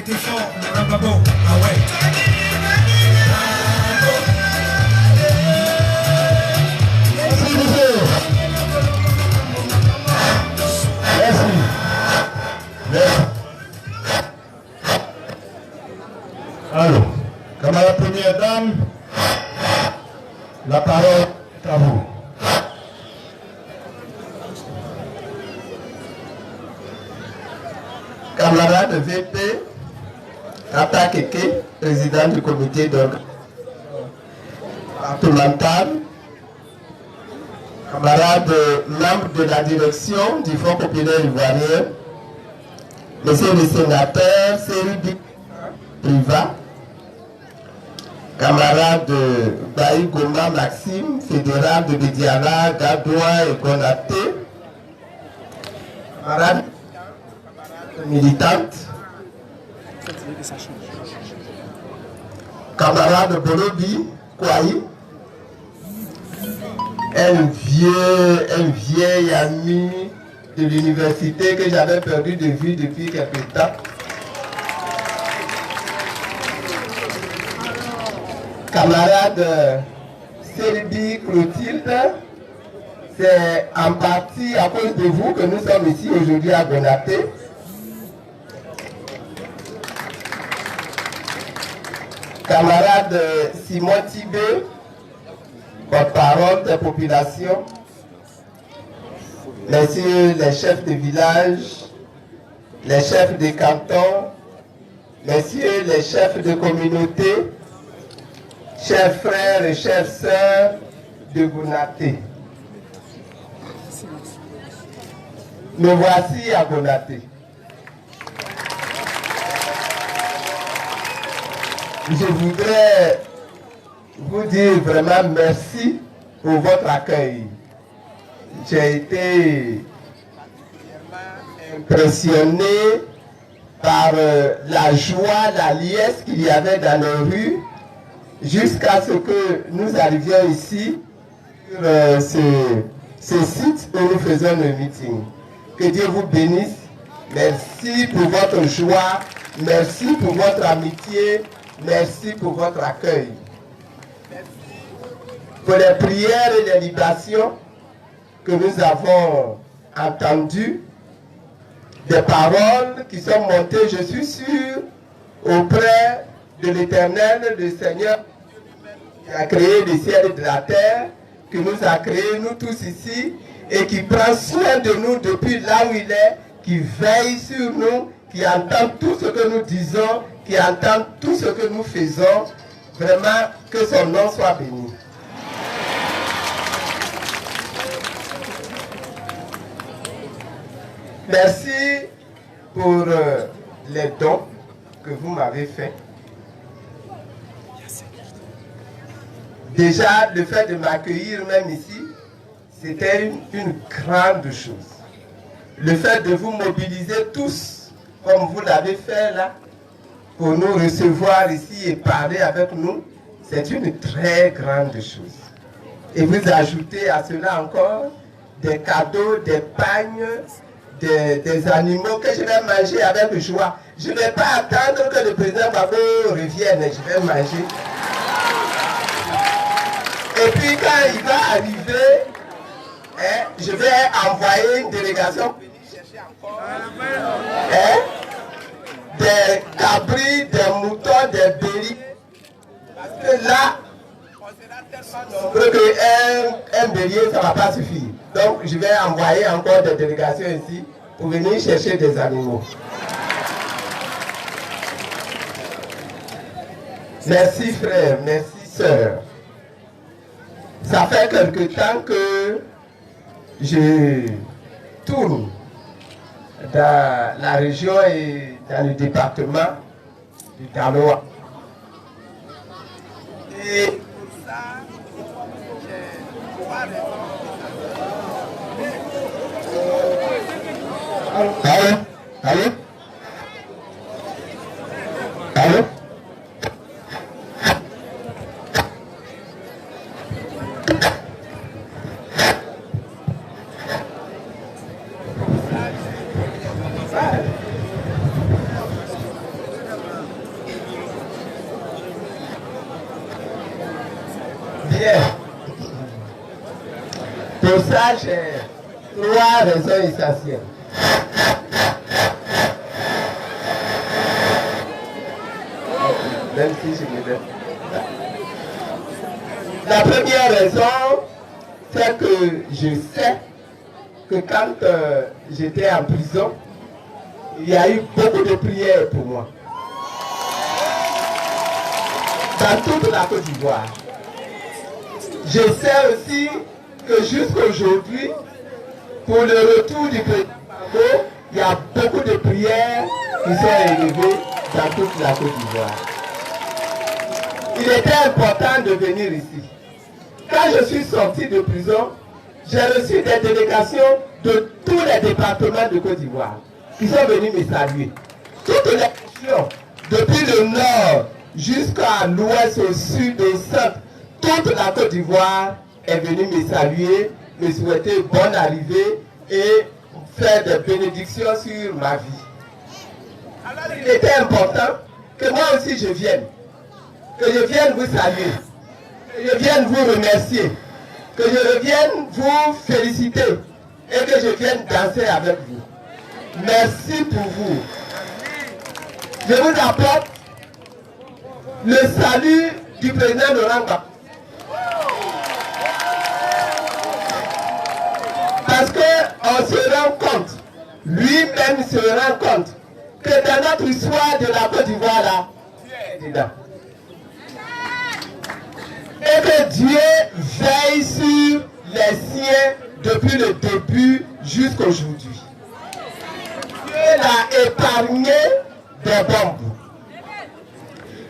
T'es fort, le rababo, ah ouais. Merci, monsieur. Merci. Merci. Alors, camarade première dame, la parole est à vous. Camarade VP, Tata Keke, président du comité d'organisation départemental, camarades membres de la direction du Fonds populaire ivoirien, messieurs les sénateurs, Séribi Priva, camarade Baï Goma Maxime, fédéral de Bidiana, Gadoua et Konaté, camarades militantes, camarade Bolobi Kouaï, un vieil ami de l'université que j'avais perdu de vue depuis quelque temps. Camarade Séribi Clotilde, c'est en partie à cause de vous que nous sommes ici aujourd'hui à Gonaté. Camarade Simon Tibé, porte-parole des populations, messieurs les chefs de village, les chefs de canton, messieurs les chefs de communauté, chers frères et chères sœurs de Gonaté. Me voici à Gonaté. Je voudrais vous dire vraiment merci pour votre accueil. J'ai été impressionné par la joie, la liesse qu'il y avait dans nos rues jusqu'à ce que nous arrivions ici sur ce site où nous faisons le meeting. Que Dieu vous bénisse. Merci pour votre joie. Merci pour votre amitié. Merci pour votre accueil. Pour les prières et les libations que nous avons entendues, des paroles qui sont montées, je suis sûr, auprès de l'Éternel, le Seigneur, qui a créé le ciel et de la terre, qui nous a créés, nous tous ici, et qui prend soin de nous depuis là où il est, qui veille sur nous, qui entend tout ce que nous disons, qui entend tout ce que nous faisons. Vraiment, que son nom soit béni. Merci pour les dons que vous m'avez faits. Déjà, le fait de m'accueillir même ici, c'était une grande chose. Le fait de vous mobiliser tous, comme vous l'avez fait là, pour nous recevoir ici et parler avec nous, c'est une très grande chose. Et vous ajoutez à cela encore des cadeaux, des pagnes, des animaux que je vais manger avec joie. Je ne vais pas attendre que le président Babo revienne, je vais manger. Et puis quand il va arriver, je vais envoyer une délégation chercher encore des cabris, des moutons, des béliers. Parce que là, on sera tellement nombreux qu'un bélier, ça ne va pas suffire. Donc, je vais envoyer encore des délégations ici pour venir chercher des animaux. Merci frère, merci sœur. Ça fait quelque temps que je tourne dans la région et dans le département du Daloa. Et pour ça, j'ai 3 raisons. Allô? Allô? ça, j'ai 3 raisons essentielles. Même si je me donne. La première raison, c'est que je sais que quand j'étais en prison, il y a eu beaucoup de prières pour moi. Dans toute la Côte d'Ivoire. Je sais aussi que jusqu'aujourd'hui, pour le retour du président Gbagbo, il y a beaucoup de prières qui sont élevées dans toute la Côte d'Ivoire. Il était important de venir ici. Quand je suis sorti de prison, j'ai reçu des délégations de tous les départements de Côte d'Ivoire qui sont venus me saluer. Toutes les régions, depuis le nord jusqu'à l'ouest, au sud, au centre, toute la Côte d'Ivoire est venue me saluer, me souhaiter bonne arrivée et faire des bénédictions sur ma vie. Alors il était important que moi aussi je vienne, que je vienne vous saluer, que je vienne vous remercier, que je vienne vous féliciter et que je vienne danser avec vous. Merci pour vous. Je vous apporte le salut du président Laurent Gbagbo. Parce qu'on se rend compte, lui-même se rend compte, que dans notre histoire de la Côte d'Ivoire, là, Dieu est dedans. Et que Dieu veille sur les siens depuis le début jusqu'aujourd'hui. Dieu l'a épargné des bombes.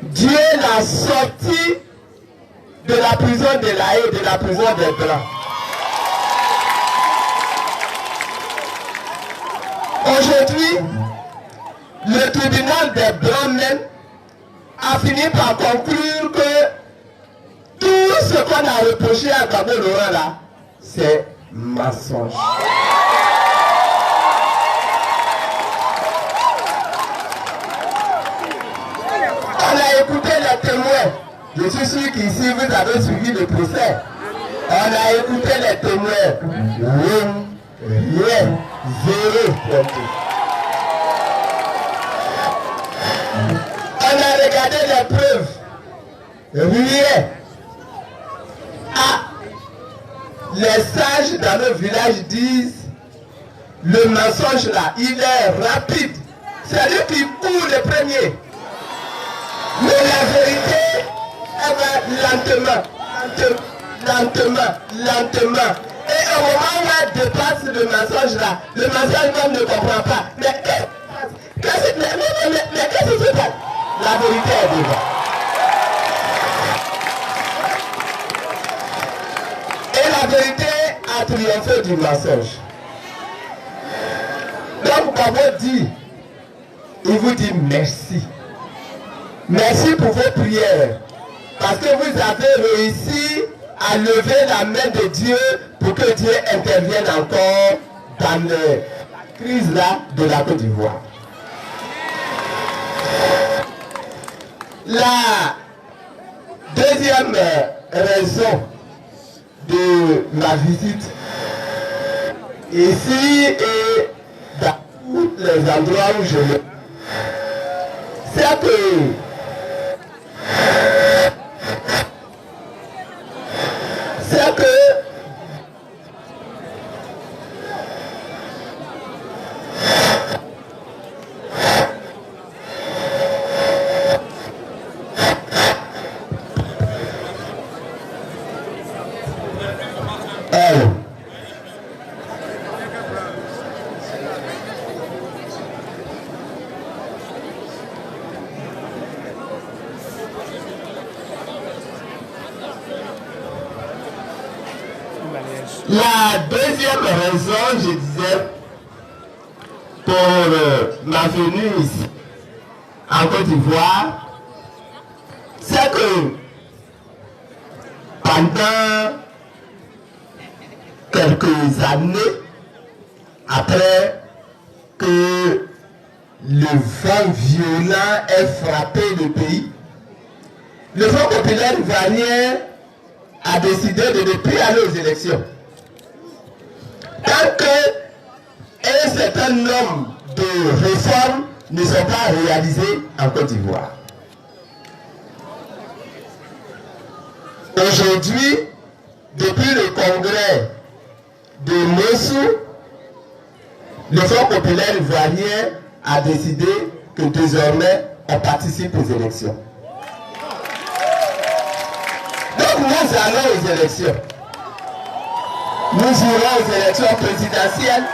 Dieu l'a sorti de la prison de La Haye, de la prison des Blancs. Aujourd'hui, le tribunal des Blancs même a fini par conclure que tout ce qu'on a reproché à Gbagbo Laurent là, c'est mensonge. On a écouté les témoins. Je suis sûr qu'ici vous avez suivi le procès. On a écouté les témoins. Rien, zéro pointé. On a regardé les preuves. Rien. Ah, les sages dans le village disent le mensonge là, il est rapide. C'est lui qui court le premier. Mais la vérité, elle va lentement. Et au moment où elle dépasse le mensonge là, le mensonge même ne comprend pas. Mais qu'est-ce qui se passe? La vérité est devant. Et la vérité a triomphé du mensonge. Donc Gbagbo dit, il vous dit merci. Merci pour vos prières. Parce que vous avez réussi à lever la main de Dieu pour que Dieu intervienne encore dans la crise là de la Côte d'Ivoire. La deuxième raison de ma visite ici et dans tous les endroits où je vais, c'est que la deuxième raison, je disais, pour ma venue ici, en Côte d'Ivoire, c'est que pendant quelques années, après que le vent violent ait frappé le pays, le Front populaire ivoirien a décidé de ne plus aller aux élections. tant qu'un certain nombre de réformes ne sont pas réalisées en Côte d'Ivoire. Aujourd'hui, depuis le congrès de Mosou, le Front populaire ivoirien a décidé que désormais on participe aux élections. Donc nous allons aux élections. Nous irons aux élections présidentielles,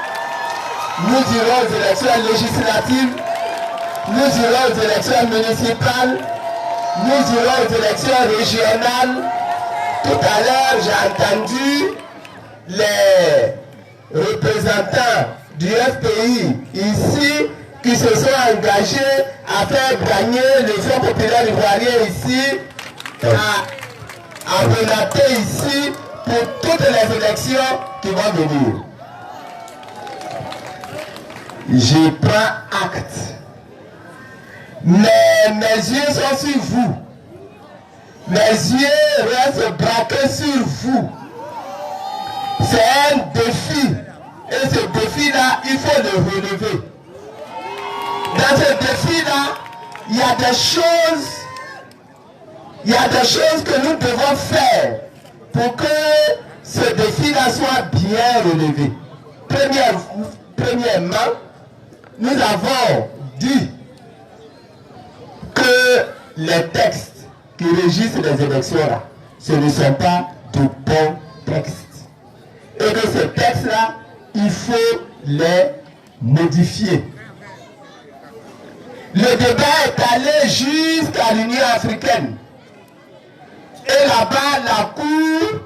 nous irons aux élections législatives, nous irons aux élections municipales, nous irons aux élections régionales. Tout à l'heure, j'ai entendu les représentants du FPI ici qui se sont engagés à faire gagner le Front populaire ivoirien ici, à relater ici pour toutes les élections qui vont venir. Je prends acte. Mais mes yeux sont sur vous. Mes yeux restent braqués sur vous. C'est un défi. Et ce défi-là, il faut le relever. Dans ce défi-là, il y a des choses que nous devons faire pour que ce défi-là soit bien relevé. Premièrement, nous avons dit que les textes qui régissent les élections-là, ce ne sont pas de bons textes. Et que ces textes-là, il faut les modifier. Le débat est allé jusqu'à l'Union africaine. Et là-bas, la Cour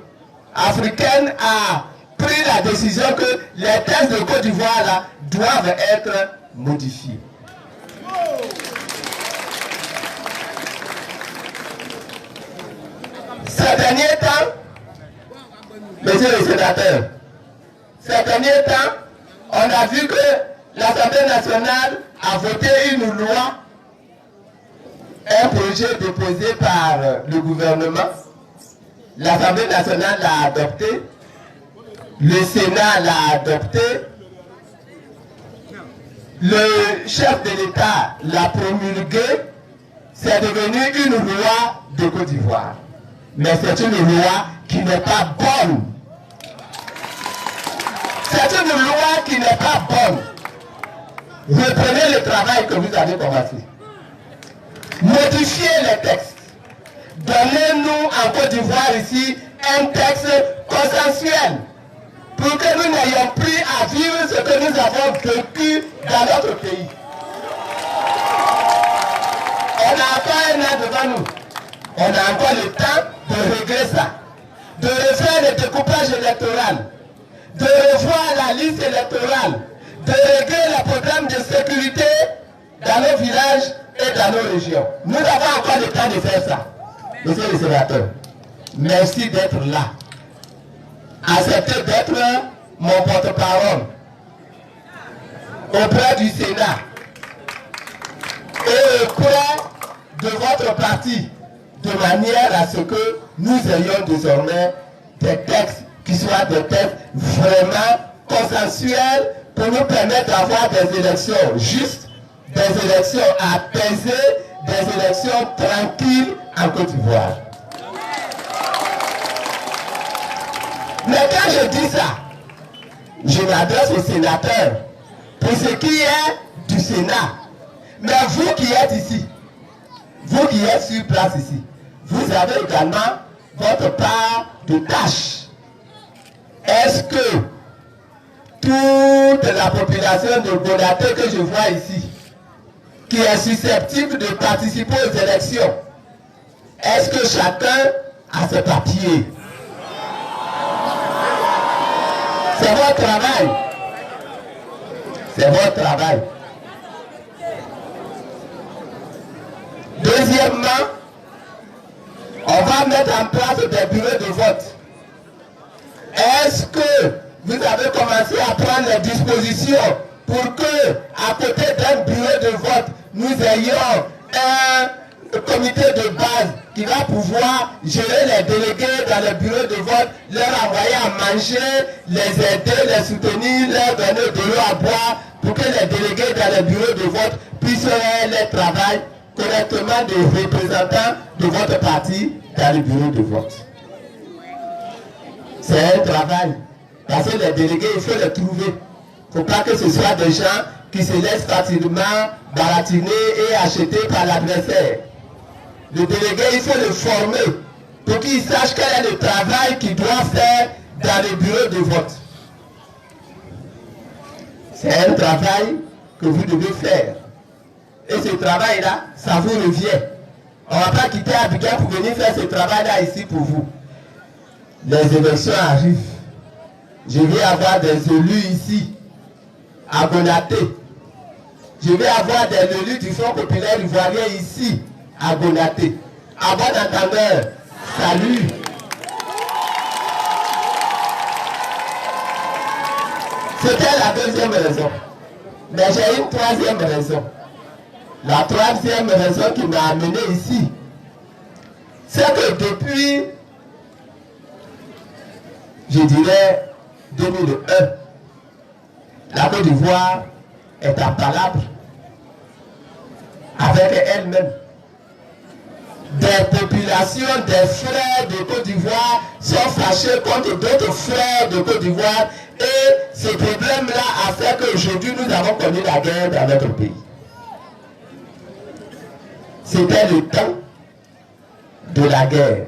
africaine a pris la décision que les textes de Côte d'Ivoire là doivent être modifiés. Ces derniers temps, messieurs les sénateurs, ces derniers temps, on a vu que l'Assemblée nationale a voté une loi, un projet déposé par le gouvernement. L'Assemblée nationale l'a adopté, le Sénat l'a adopté, le chef de l'État l'a promulgué, c'est devenu une loi de Côte d'Ivoire. Mais c'est une loi qui n'est pas bonne. C'est une loi qui n'est pas bonne. Reprenez le travail que vous avez commencé. Modifiez les textes. Donnez-nous en Côte d'Ivoire ici un texte consensuel pour que nous n'ayons plus à vivre ce que nous avons vécu dans notre pays. On a encore un an devant nous. On a encore le temps de régler ça, de refaire le découpage électoral, de revoir la liste électorale, de régler les problèmes de sécurité dans nos villages et dans nos régions. Nous avons encore le temps de faire ça. Monsieur le sénateur, merci d'être là. Acceptez d'être mon porte-parole auprès du Sénat et auprès de votre parti, de manière à ce que nous ayons désormais des textes qui soient des textes vraiment consensuels pour nous permettre d'avoir des élections justes, des élections apaisées, des élections tranquilles en Côte d'Ivoire. Mais quand je dis ça, je m'adresse aux sénateurs pour ce qui est du Sénat. Mais vous qui êtes ici, vous qui êtes sur place ici, vous avez également votre part de tâche. Est-ce que toute la population de Bonaté que je vois ici, qui est susceptible de participer aux élections, est-ce que chacun a ses papiers? C'est votre travail. C'est votre travail. Deuxièmement, on va mettre en place des bureaux de vote. Est-ce que vous avez commencé à prendre les dispositions pour que, à côté d'un bureau de vote, nous ayons un comité de base qui va pouvoir gérer les délégués dans le bureau de vote, leur envoyer à manger, les aider, les soutenir, leur donner de l'eau à boire pour que les délégués dans le bureau de vote puissent faire leur travail correctement des représentants de votre parti dans le bureau de vote. C'est un travail. Parce que les délégués, il faut les trouver. Il ne faut pas que ce soit des gens qui se laissent facilement baratiner et acheter par l'adversaire. Le délégué, il faut le former pour qu'il sache quel est le travail qu'il doit faire dans le bureau de vote. C'est un travail que vous devez faire. Et ce travail-là, ça vous revient. On ne va pas quitter Abidjan pour venir faire ce travail-là ici pour vous. Les élections arrivent. Je vais avoir des élus ici, à Gonaté. Je vais avoir des élus du Front populaire ivoirien ici, à Gonaté. À bon entendeur, salut. C'était la deuxième raison. Mais j'ai une troisième raison. La troisième raison qui m'a amené ici, c'est que depuis, je dirais, 2001, la Côte d'Ivoire est à palabre avec elle-même. Des populations, des frères de Côte d'Ivoire sont fâchés contre d'autres frères de Côte d'Ivoire et ce problème-là a fait qu'aujourd'hui nous avons connu la guerre dans notre pays. C'était le temps de la guerre,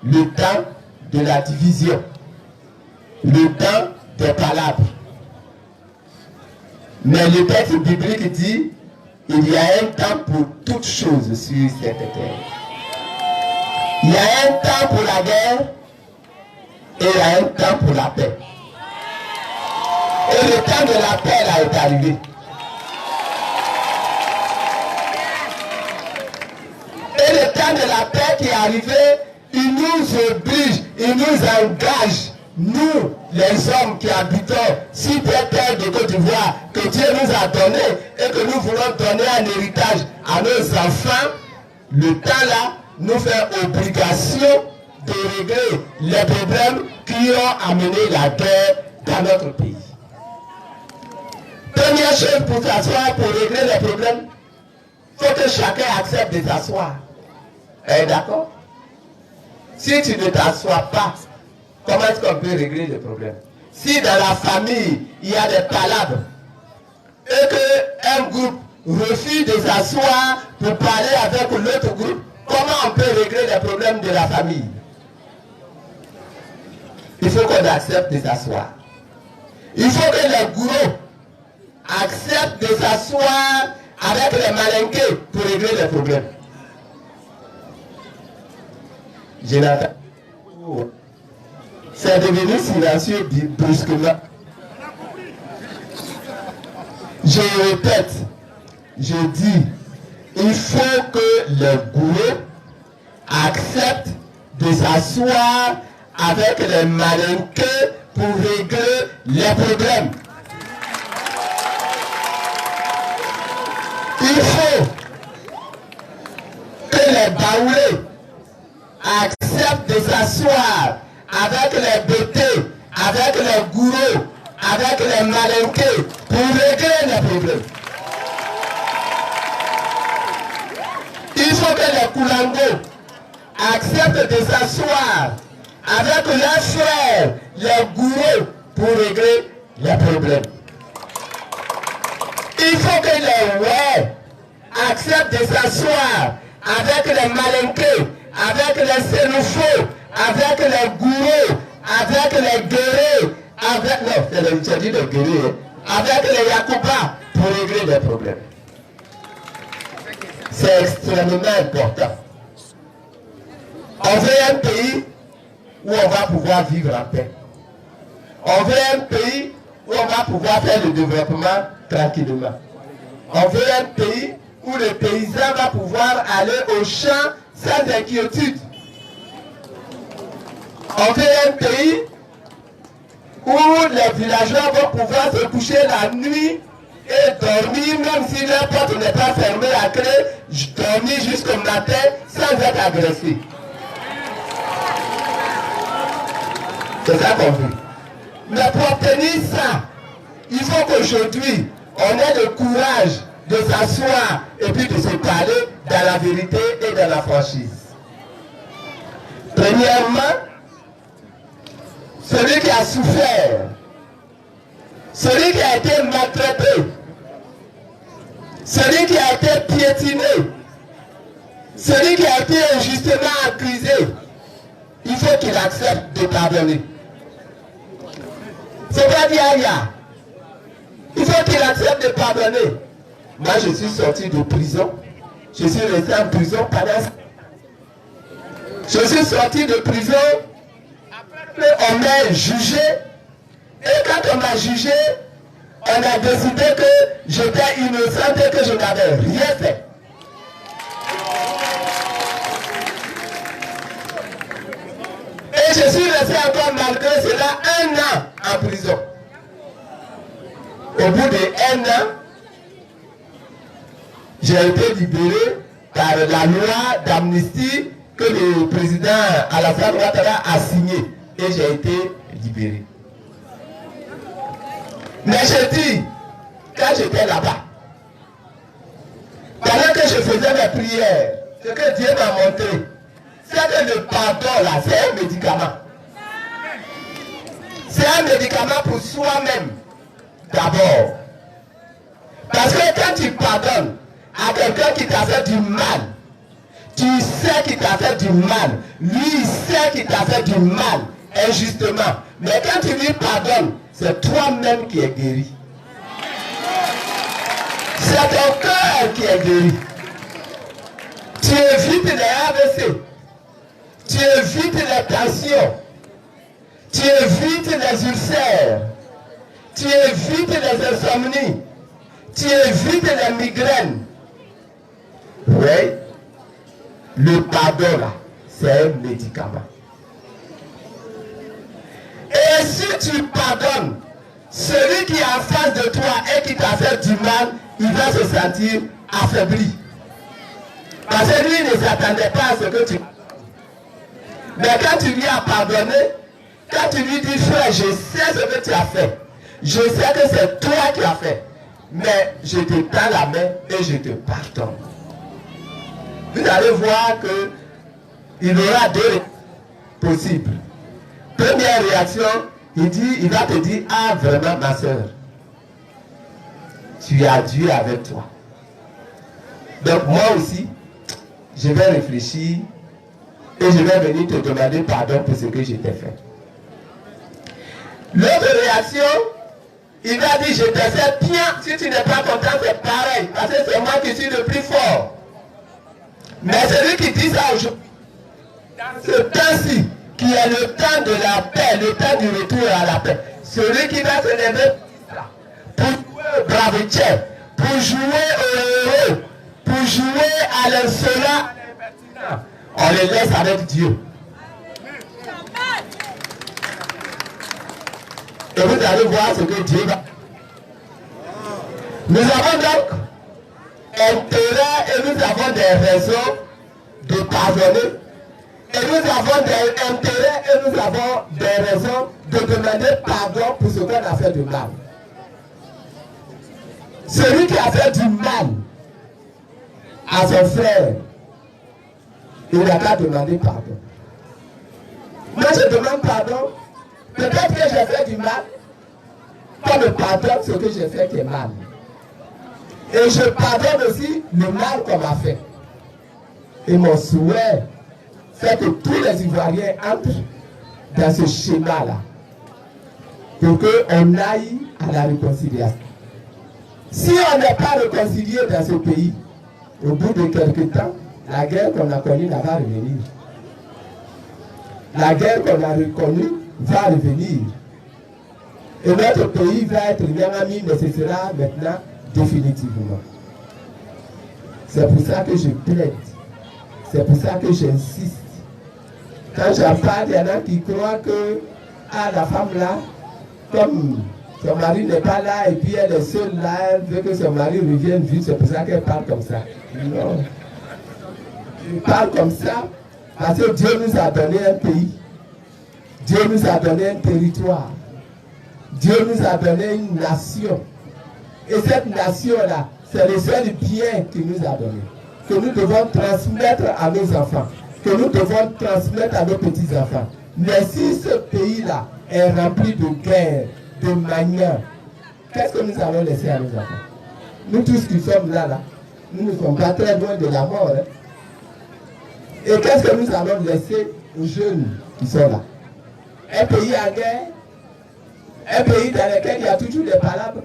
le temps de la division, le temps des palabres. Mais le texte biblique dit, il y a un temps pour toutes choses sur cette terre. Il y a un temps pour la guerre et il y a un temps pour la paix. Et le temps de la paix là est arrivé. Et le temps de la paix qui est arrivé, il nous oblige, il nous engage, nous, les hommes qui habitons sur cette terre de Côte d'Ivoire, que Dieu nous a donné et que nous voulons donner un héritage à nos enfants, le temps là nous fait obligation de régler les problèmes qui ont amené la guerre dans notre pays. Première chose pour s'asseoir, pour régler les problèmes, il faut que chacun accepte de s'asseoir. D'accord? Si tu ne t'assois pas, comment est-ce qu'on peut régler les problèmes? Si dans la famille, il y a des palabres, et qu'un groupe refuse de s'asseoir pour parler avec l'autre groupe, comment on peut régler les problèmes de la famille? Il faut qu'on accepte de s'asseoir. Il faut que les gourous acceptent de s'asseoir avec les malinqués pour régler les problèmes. Jonathan, c'est devenu silencieux brusquement. Je répète, je dis, il faut que les gourous acceptent de s'asseoir avec les malinqués pour régler les problèmes. Il faut que les baoulés acceptent de s'asseoir avec les bêtés, avec les gourous, avec les malinqués pour régler les problèmes. Il faut que les Koulangos acceptent de s'asseoir avec leurs frères, les gourous, pour régler les problèmes. Il faut que les ouais acceptent de s'asseoir avec les malinqués, avec les sénoufos, avec les gourous, avec les guerriers, avec, non, c'est le dit de guerriers, avec les Yakuba pour régler les problèmes. C'est extrêmement important. On veut un pays où on va pouvoir vivre en paix. On veut un pays où on va pouvoir faire le développement tranquillement. On veut un pays où le paysan va pouvoir aller au champ sans inquiétude. On veut un pays où les villageois vont pouvoir se coucher la nuit et dormir, même si la porte n'est pas fermée à clé, dormir jusqu'au matin sans être agressé. C'est ça qu'on veut. Mais pour obtenir ça, il faut qu'aujourd'hui, on ait le courage de s'asseoir et puis de se parler dans la vérité et dans la franchise. Premièrement, celui qui a souffert, celui qui a été maltraité, celui qui a été piétiné, celui qui a été injustement accusé, il faut qu'il accepte de pardonner. C'est pas dit aïe. Il faut qu'il accepte de pardonner. Moi, je suis sorti de prison. Je suis resté en prison pendant... Je suis sorti de prison. Après, on m'a jugé. Et quand on m'a jugé, on a décidé que j'étais innocent et que je n'avais rien fait. Et je suis resté encore malgré cela 1 an en prison. Au bout de 1 an, j'ai été libéré par la loi d'amnistie que le président Alassane Ouattara a signé. Et j'ai été libéré. Mais je dis, quand j'étais là-bas, pendant que je faisais mes prières, ce que Dieu m'a montré, c'est que le pardon là, c'est un médicament. C'est un médicament pour soi-même, d'abord. Parce que quand tu pardonnes à quelqu'un qui t'a fait du mal, tu sais qu'il t'a fait du mal, lui il sait qu'il t'a fait du mal, injustement. Mais quand tu lui pardonnes, c'est toi-même qui es guéri. C'est ton cœur qui est guéri. Tu évites les AVC. Tu évites les tensions. Tu évites les ulcères. Tu évites les insomnies. Tu évites les migraines. Oui. Le pardon là, c'est un médicament. Et si tu pardonnes, celui qui est en face de toi et qui t'a fait du mal, il va se sentir affaibli. Parce que lui ne s'attendait pas à ce que tu... Mais quand tu lui as pardonné, quand tu lui dis, frère, je sais ce que tu as fait. Je sais que c'est toi qui as fait. Mais je te tends la main et je te pardonne. Vous allez voir qu'il y aura 2 possibles. Première réaction, il va te dire, ah vraiment ma soeur, tu as Dieu avec toi. Donc moi aussi, je vais réfléchir et je vais venir te demander pardon pour ce que je t'ai fait. L'autre réaction, il va dire, je t'ai fait bien, si tu n'es pas content, c'est pareil, parce que c'est moi qui suis le plus fort. Mais celui qui dit ça aujourd'hui, dans ce temps-ci, qui est le temps de la paix, le temps du retour à la paix, celui qui va se lever pour jouer au bravitier, pour jouer au héros, pour jouer à l'insolent, on les laisse avec Dieu. Et vous allez voir ce que Dieu va. Nous avons donc intérêt et nous avons des raisons de pardonner. Et nous avons des intérêts et nous avons des raisons de demander pardon pour ce qu'on a fait de mal. Celui qui a fait du mal à son frère, il n'a qu'à demander pardon. Moi je demande pardon. Peut-être que j'ai fait du mal. Qu'on me pardonne ce que j'ai fait qui est mal. Et je pardonne aussi le mal qu'on m'a fait. Et mon souhait, c'est que tous les Ivoiriens entrent dans ce schéma-là. Pour qu'on aille à la réconciliation. Si on n'est pas réconcilié dans ce pays, au bout de quelques temps, la guerre qu'on a connue va revenir. La guerre qu'on a reconnue va revenir. Et notre pays va être bien ami, mais ce sera maintenant définitivement. C'est pour ça que je plaide. C'est pour ça que j'insiste. Quand j'en parle, il y en a qui croient que la femme là, comme son mari n'est pas là et puis elle est seule là, elle veut que son mari revienne vite, c'est pour ça qu'elle parle comme ça. Non. Elle parle comme ça parce que Dieu nous a donné un pays. Dieu nous a donné un territoire. Dieu nous a donné une nation. Et cette nation-là, c'est le seul bien qu'il nous a donné. Que nous devons transmettre à nos enfants. Que nous devons transmettre à nos petits-enfants. Mais si ce pays-là est rempli de guerre, de manière, qu'est-ce que nous allons laisser à nos enfants? Nous tous qui sommes là, nous ne sommes pas très loin de la mort. Hein? Et qu'est-ce que nous allons laisser aux jeunes qui sont là? Un pays en guerre, un pays dans lequel il y a toujours des palabres,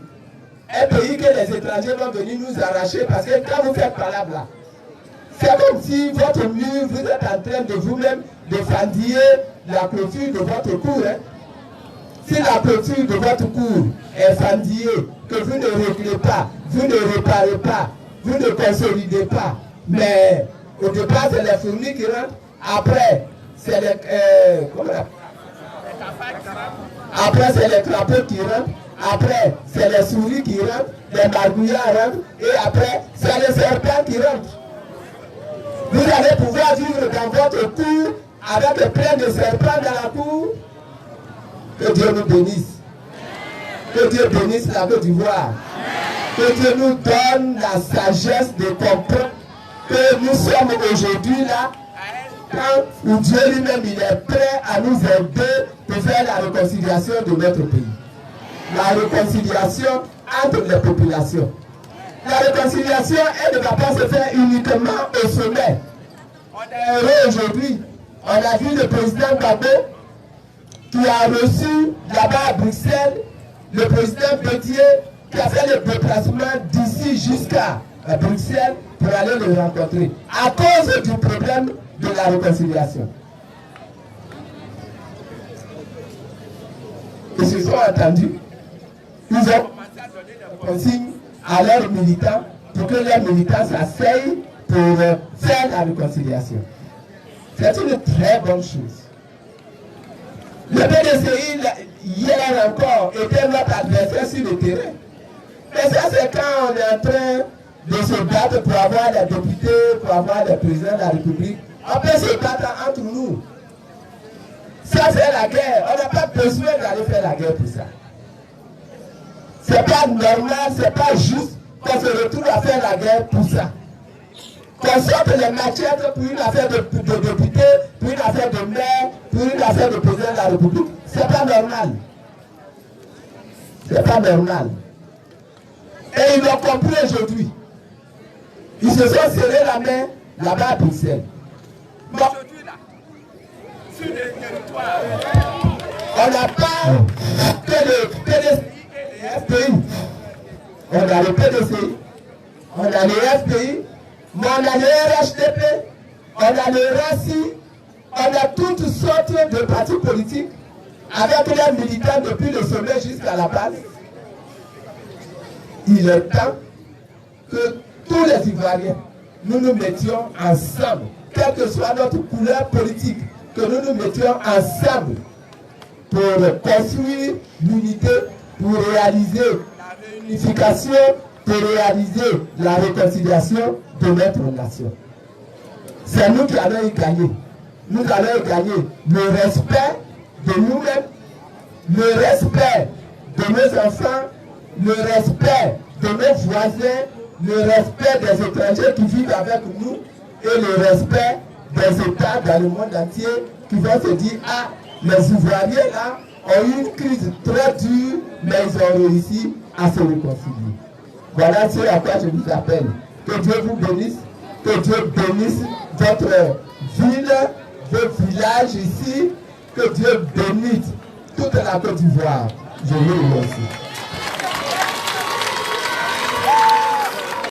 un pays que les étrangers vont venir nous arracher parce que quand vous faites palabre là, c'est comme si votre mur, vous êtes en train de vous-même de fendiller la clôture de votre cour. Hein? Si la clôture de votre cour est fendillée, que vous ne réglez pas, vous ne réparez pas, vous ne consolidez pas, mais au départ c'est les fourmis qui rentrent, après c'est les... Après, c'est les crapauds qui rentrent. Après, c'est les souris qui rentrent. Les margouillards rentrent. Et après, c'est les serpents qui rentrent. Vous allez pouvoir vivre dans votre cour avec plein de serpents dans la cour. Que Dieu nous bénisse. Que Dieu bénisse la Côte d'Ivoire. Que Dieu nous donne la sagesse de comprendre que nous sommes aujourd'hui là. Où Dieu lui-même il est prêt à nous aider pour faire la réconciliation de notre pays. La réconciliation entre les populations. La réconciliation, elle ne va pas se faire uniquement au sommet. On est heureux aujourd'hui. On a vu le président Gbagbo qui a reçu là-bas à Bruxelles le président Bédier qui a fait le déplacement d'ici jusqu'à Bruxelles pour aller le rencontrer. À cause du problème de la réconciliation. Ils se sont entendus. Ils ont commencé à donner des consignes à leurs militants pour que leurs militants s'asseyent pour faire la réconciliation. C'est une très bonne chose. Le PDCI, hier encore, était notre adversaire sur le terrain. Mais ça, c'est quand on est en train de se battre pour avoir des députés, pour avoir des présidents de la République. On peut se battre entre nous. Ça, c'est la guerre. On n'a pas besoin d'aller faire la guerre pour ça. C'est pas normal, c'est pas juste qu'on se retrouve à faire la guerre pour ça. Qu'on sorte les machettes pour une affaire de député, pour une affaire de maire, pour une affaire de président de la République. C'est pas normal. C'est pas normal. Et ils l'ont compris aujourd'hui. Ils se sont serrés la main là-bas à Bruxelles. Mais aujourd'hui là, sur les territoires, on n'a pas que le PDCI et les FPI. On a le PDCI, on a les FPI, mais on a le RHDP, on a le RACI, on a toutes sortes de partis politiques avec leurs militants depuis le sommet jusqu'à la base. Il est temps que tous les Ivoiriens, nous nous mettions ensemble, quelle que soit notre couleur politique, que nous nous mettions ensemble pour construire l'unité, pour réaliser la réunification, pour réaliser la réconciliation de notre nation. C'est nous qui allons y gagner. Nous allons y gagner le respect de nous-mêmes, le respect de nos enfants, le respect de nos voisins, le respect des étrangers qui vivent avec nous et le respect des États dans le monde entier qui vont se dire, ah, les Ivoiriens là ont eu une crise très dure, mais ils ont réussi à se réconcilier. Voilà ce à quoi je vous appelle. Que Dieu vous bénisse, que Dieu bénisse votre ville, vos villages ici, que Dieu bénisse toute la Côte d'Ivoire. Je vous remercie.